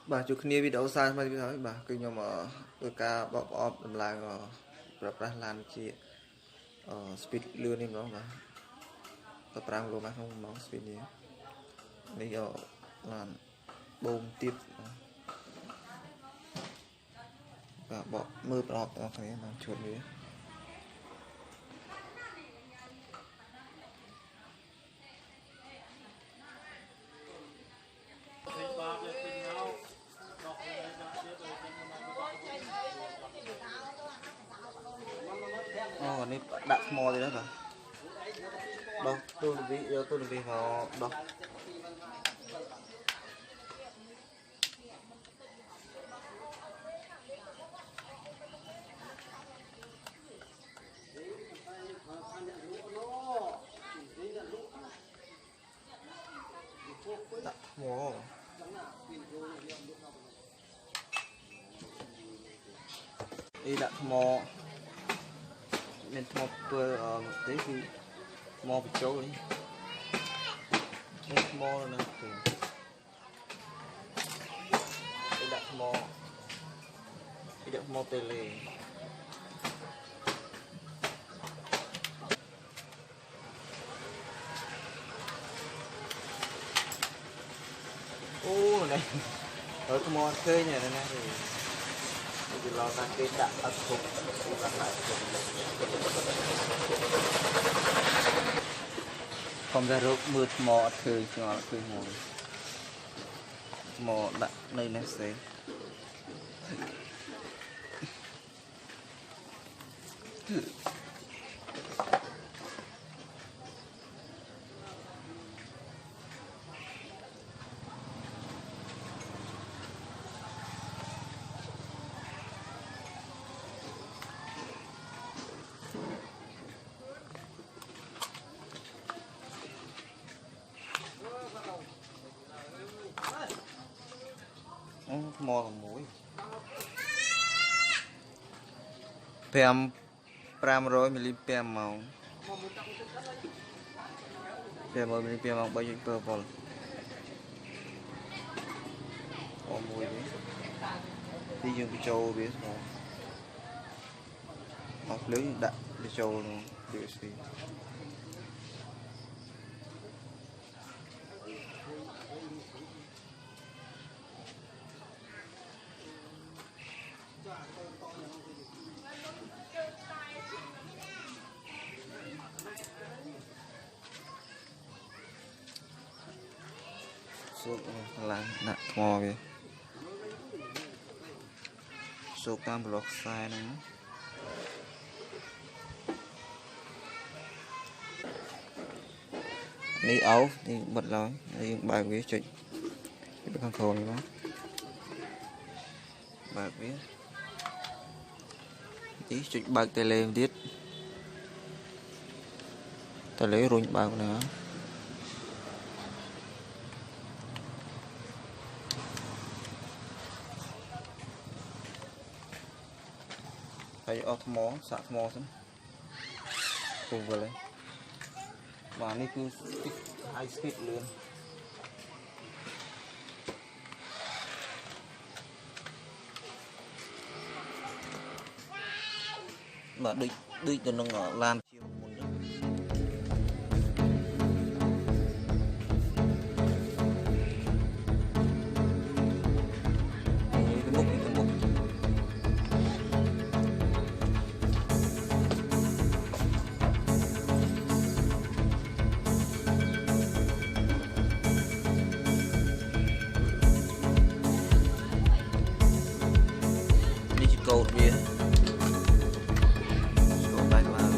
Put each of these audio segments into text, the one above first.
bà chụp kia video sai mà nói bà cứ nhau mà tôi ca bọc ọp làm lại rồi ra làm chi speed lươn em đó mà tậpram luôn mà không nó speed này bây giờ là bông tiếp và bỏ mưa bọt nó thấy mà chuột đi này đặt mò gì đó cả đâu tôi bị vào đâu đặt mò đi đặt mò nên mò tôi tí thì mò bị trâu đi mò nè đi đặt mò tele ô này ở cái mò chơi này nè thì lo ra cái đặt ấp thuộc đặt lại không ra rốt mượt mò chơi cho chơi mò đặt nơi này sẽ mò còn muối pem 500 ml màu pem ml màu bao nhiêu purple có muối đấy đi dùng cái trâu biết không học lưới đặt cái trâu luôn được gì sốt là nặng mò về sốt tam block sai nữa đi ấu thì bật lói đi bài viết chuyện cái con thổ này đó bài viết tí chuyện bài tele viết ta lấy rồi bài nữa hay ở mỏ sạc mỏ xong cùng vừa lấy và này cứ high speed luôn mà đi cho nó lan chiều một nữa cột bia cột tay vào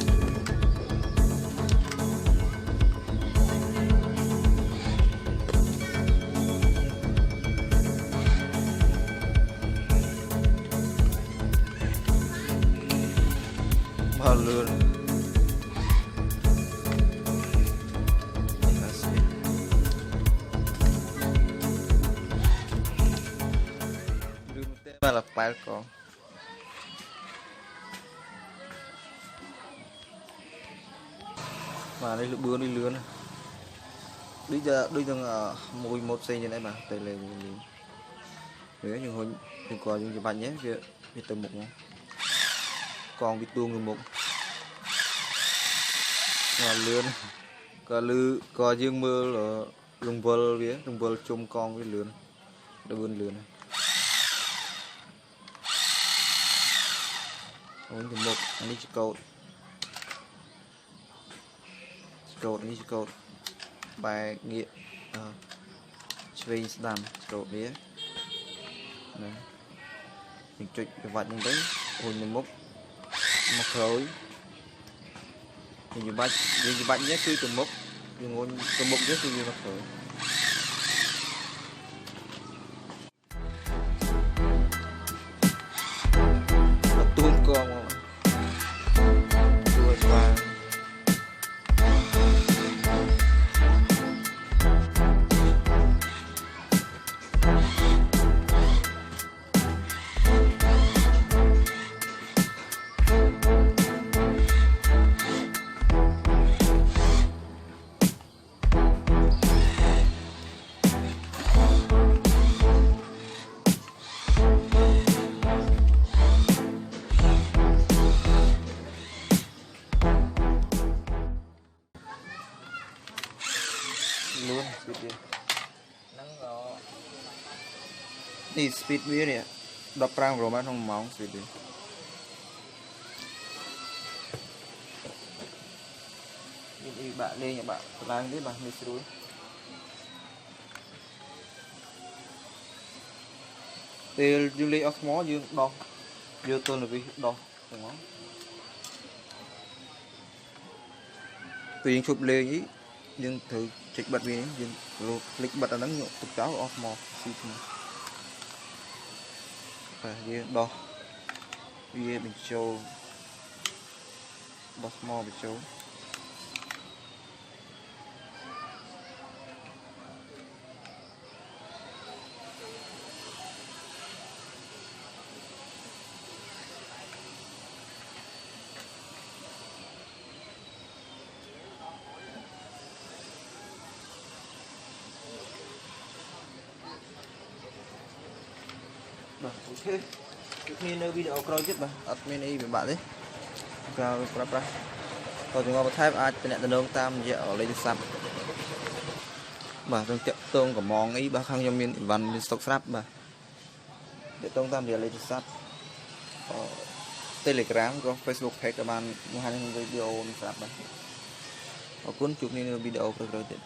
bao lươn mà là phải có mà đây bữa đi lươn bây giờ mùi một xe như này mà tay lên nếu như hồi đừng có những bạn nhé việc từ một con bị tuông người một là lươn có dương mưa là lùng vơ chôm con với lươn đã vươn lươn này ôi từ một anh đi cột bài nghĩa Space đam cột đĩa này mình trịch vạch như đấy ôi mình mốc khối như bạn nhé cứ từ mốc ngôn từ mốc rất như nó khởi tuôn con mà tuôn qua luôn speed đi đi speed bia nè đập răng rồi mà không mỏng speed đi đi bạn lên nhà bạn làm đấy bạn đi xíu thì du lịch Osmo dương đo dương tôi là vì đo đúng không tùy chụp lên ý nhưng thử check bật vì nhưng click bật là nắng nhộn tục cáo Osmo xịt và dương đo vì mình show Osmo bị show ok iniនៅវីដេអូក្រោយទៀតបាទអត់មានអីពិបាកទេក្រោយប្រើប្រាស់ក៏ជំនួសបន្ថែមអាចតំណតំណងតាមរយៈលេខទូរស័ព្ទបាទនឹងតាក់ទងកំងអីបាទខាងខ្ញុំមានអីវ៉ាន់មានស្តុកស្រាប់បាទតាក់ទងតាមរយៈលេខទូរស័ព្ទTelegram ក៏ Facebook Page ក៏បានបង្ហាញក្នុងវីដេអូនេះស្រាប់បាទអរគុណជួបគ្នានៅវីដេអូក្រោយៗទៀត